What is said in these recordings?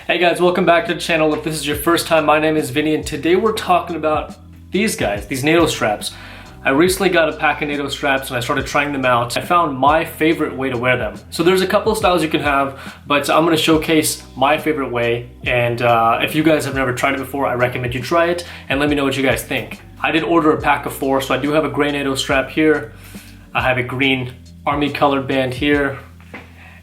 Hey guys, welcome back to the channel. If this is your first time, my name is Vinny, and today we're talking about these guys, these NATO straps. I recently got a pack of NATO straps and I started trying them out. I found my favorite way to wear them. So there's a couple of styles you can have, but I'm gonna showcase my favorite way. And if you guys have never tried it before, I recommend you try it and let me know what you guys think. I did order a pack of 4, so I do have a gray NATO strap here. I have a green army colored band here,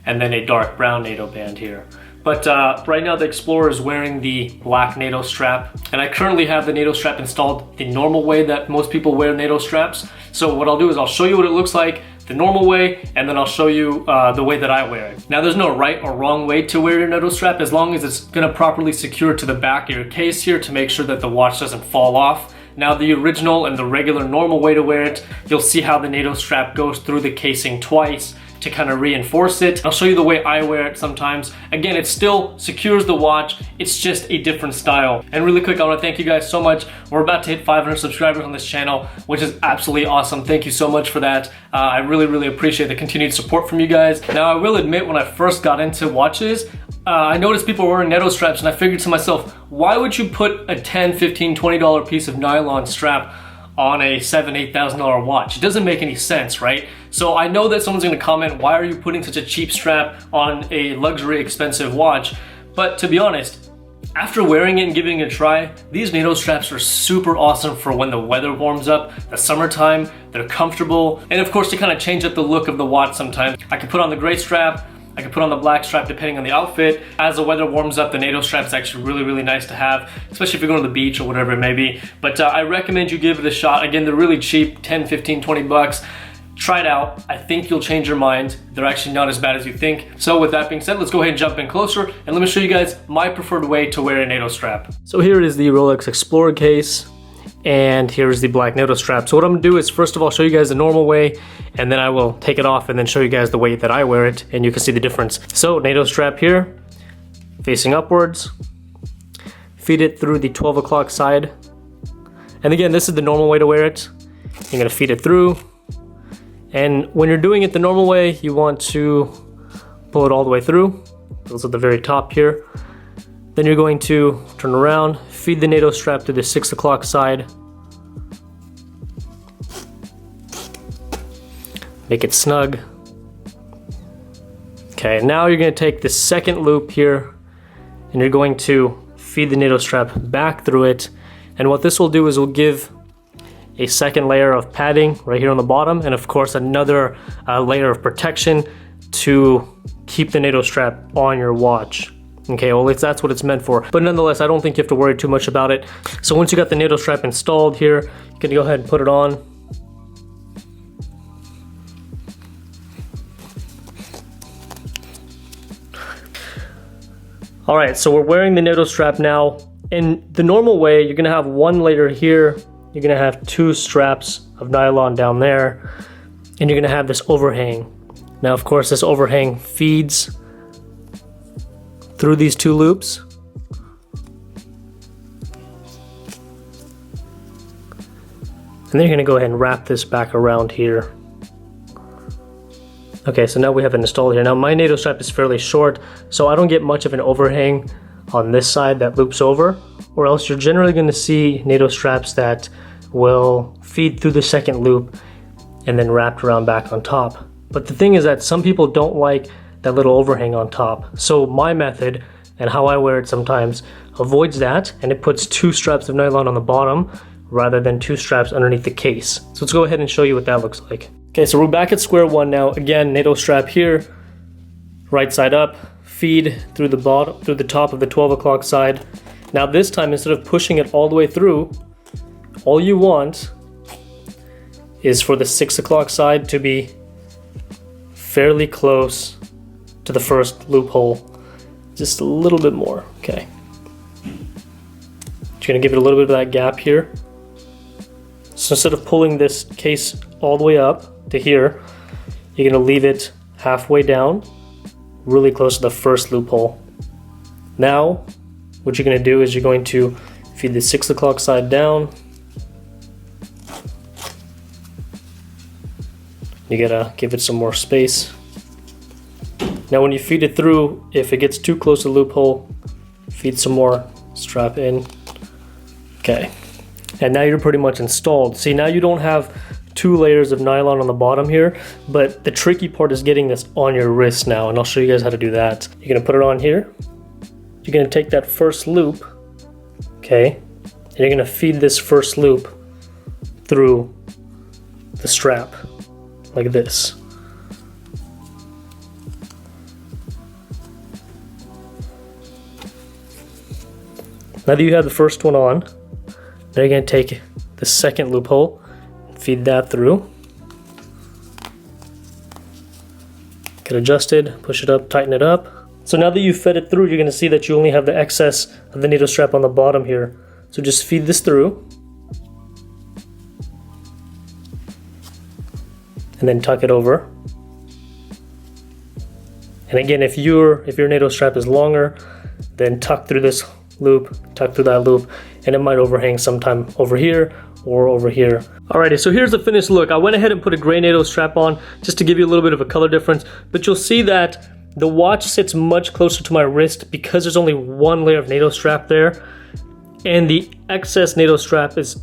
and then a dark brown NATO band here. But right now the Explorer is wearing the black NATO strap, and I currently have the NATO strap installed the normal way that most people wear NATO straps. So what I'll do is I'll show you what it looks like the normal way, and then I'll show you the way that I wear it. Now there's no right or wrong way to wear your NATO strap as long as it's gonna properly secure to the back of your case here to make sure that the watch doesn't fall off. Now the original and the regular normal way to wear it, you'll see how the NATO strap goes through the casing twice to kind of reinforce it. I'll show you the way I wear it sometimes. Again, it still secures the watch, it's just a different style. And really quick, I want to thank you guys so much. We're about to hit 500 subscribers on this channel, which is absolutely awesome. Thank you so much for that. I really appreciate the continued support from you guys. Now I will admit, when I first got into watches, I noticed people were wearing NATO straps, and I figured to myself, why would you put a $10, $15, $20 piece of nylon strap on a $7,000, $8,000 watch? It doesn't make any sense, right? So I know that someone's gonna comment, why are you putting such a cheap strap on a luxury expensive watch? But to be honest, after wearing it and giving it a try, these NATO straps are super awesome for when the weather warms up, the summertime, they're comfortable, and of course to kind of change up the look of the watch sometimes. I can put on the gray strap, I can put on the black strap depending on the outfit. As the weather warms up, the NATO strap is actually really nice to have, especially if you're going to the beach or whatever it may be. But I recommend you give it a shot. Again, they're really cheap, 10, 15, 20 bucks. Try it out. I think you'll change your mind. They're actually not as bad as you think. So with that being said, let's go ahead and jump in closer and let me show you guys my preferred way to wear a NATO strap. So here is the Rolex Explorer case, and here's the black NATO strap. So what I'm gonna do is first of all show you guys the normal way, and then I will take it off and then show you guys the way that I wear it, and you can see the difference. So NATO strap here, facing upwards, feed it through the 12 o'clock side. And again, this is the normal way to wear it. You're gonna feed it through, and when you're doing it the normal way, you want to pull it all the way through. Those at the very top here. Then you're going to turn around, feed the NATO strap to the 6 o'clock side. Make it snug. Okay, now you're gonna take the second loop here and you're going to feed the NATO strap back through it. And what this will do is will give a second layer of padding right here on the bottom, and of course another layer of protection to keep the NATO strap on your watch. Okay, well that's what it's meant for. But nonetheless, I don't think you have to worry too much about it. So once you got the NATO strap installed here, you can go ahead and put it on. All right, so we're wearing the NATO strap now. In the normal way, you're gonna have one layer here, you're gonna have 2 straps of nylon down there, and you're gonna have this overhang. Now, of course, this overhang feeds through these 2 loops. And then you're gonna go ahead and wrap this back around here. Okay, so now we have it installed here. Now my NATO strap is fairly short, so I don't get much of an overhang on this side that loops over, or else you're generally gonna see NATO straps that will feed through the second loop and then wrapped around back on top. But the thing is that some people don't like that little overhang on top. So my method, and how I wear it sometimes, avoids that, and it puts 2 straps of nylon on the bottom rather than 2 straps underneath the case. So let's go ahead and show you what that looks like. Okay, so we're back at square one now. Again, NATO strap here, right side up, feed through the bottom, through the top of the 12 o'clock side. Now this time, instead of pushing it all the way through, all you want is for the 6 o'clock side to be fairly close to the first loophole, just a little bit more. Okay, just gonna give it a little bit of that gap here. So instead of pulling this case all the way up to here, you're gonna leave it halfway down, really close to the first loophole. Now what you're gonna do is you're going to feed the 6 o'clock side down. You gotta give it some more space. Now when you feed it through, if it gets too close to the loophole, feed some more strap in. Okay, and now you're pretty much installed. See, now you don't have 2 layers of nylon on the bottom here, but the tricky part is getting this on your wrist now, and I'll show you guys how to do that. You're gonna put it on here. You're gonna take that first loop, okay, and you're gonna feed this first loop through the strap like this. Now that you have the first one on, now you're going to take the second loophole and feed that through. Get adjusted, push it up, tighten it up. So now that you've fed it through, you're going to see that you only have the excess of the NATO strap on the bottom here. So just feed this through. And then tuck it over. And again, if your NATO strap is longer, then tuck through this loop, tuck through that loop, and it might overhang sometime over here or over here. Alrighty, so here's the finished look. I went ahead and put a gray NATO strap on just to give you a little bit of a color difference, but you'll see that the watch sits much closer to my wrist because there's only 1 layer of NATO strap there, and the excess NATO strap is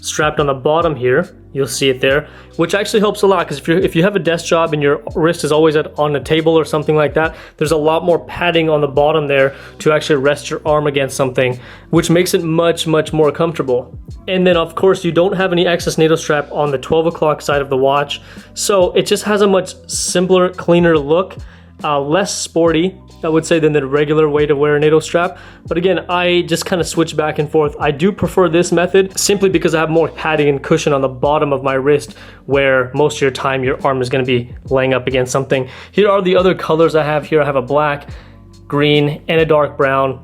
strapped on the bottom here. You'll see it there, which actually helps a lot, because if you have a desk job and your wrist is always on a table or something like that, there's a lot more padding on the bottom there to actually rest your arm against something, which makes it much more comfortable. And then of course you don't have any excess NATO strap on the 12 o'clock side of the watch, so it just has a much simpler, cleaner look, less sporty, I would say, than the regular way to wear a NATO strap. But again, I just kind of switch back and forth. I do prefer this method simply because I have more padding and cushion on the bottom of my wrist, where most of your time your arm is going to be laying up against something. Here are the other colors I have here. I have a black, green, and a dark brown.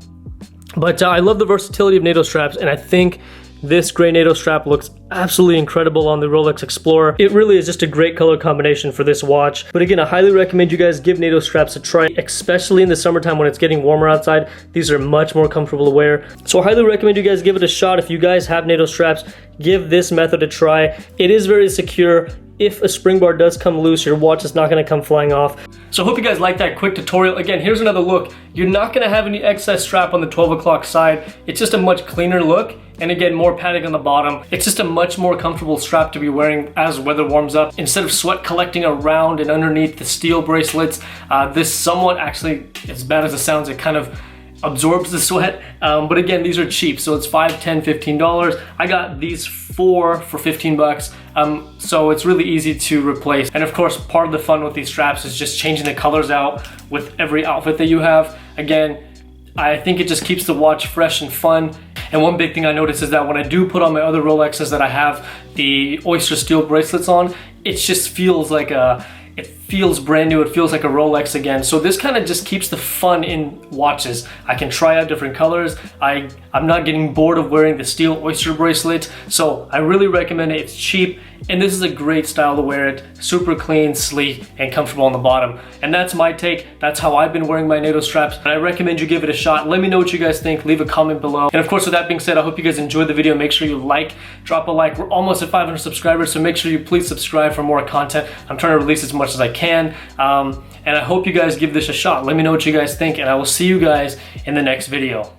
But I love the versatility of NATO straps, and I think this gray NATO strap looks absolutely incredible on the Rolex Explorer. It really is just a great color combination for this watch. But again, I highly recommend you guys give NATO straps a try, especially in the summertime when it's getting warmer outside. These are much more comfortable to wear. So I highly recommend you guys give it a shot. If you guys have NATO straps, give this method a try. It is very secure. If a spring bar does come loose, your watch is not going to come flying off. So I hope you guys liked that quick tutorial. Again, here's another look. You're not going to have any excess strap on the 12 o'clock side. It's just a much cleaner look. And again, more padding on the bottom. It's just a much more comfortable strap to be wearing as weather warms up. Instead of sweat collecting around and underneath the steel bracelets, this somewhat, actually, as bad as it sounds, it kind of absorbs the sweat. But again, these are cheap, so it's $5, $10, $15. I got these 4 for 15 bucks. So it's really easy to replace. And of course, part of the fun with these straps is just changing the colors out with every outfit that you have. Again, I think it just keeps the watch fresh and fun. And one big thing I noticed is that when I do put on my other Rolexes that I have the oyster steel bracelets on, it just feels like it feels brand new. It feels like a Rolex again. So this kind of just keeps the fun in watches. I can try out different colors. I'm not getting bored of wearing the steel oyster bracelet. So I really recommend it. It's cheap, and this is a great style to wear it. Super clean, sleek, and comfortable on the bottom. And that's my take. That's how I've been wearing my NATO straps. And I recommend you give it a shot. Let me know what you guys think. Leave a comment below. And of course, with that being said, I hope you guys enjoyed the video. Make sure you drop a like. We're almost at 500 subscribers, so make sure you please subscribe for more content. I'm trying to release as much as I can. And I hope you guys give this a shot. Let me know what you guys think, and I will see you guys in the next video.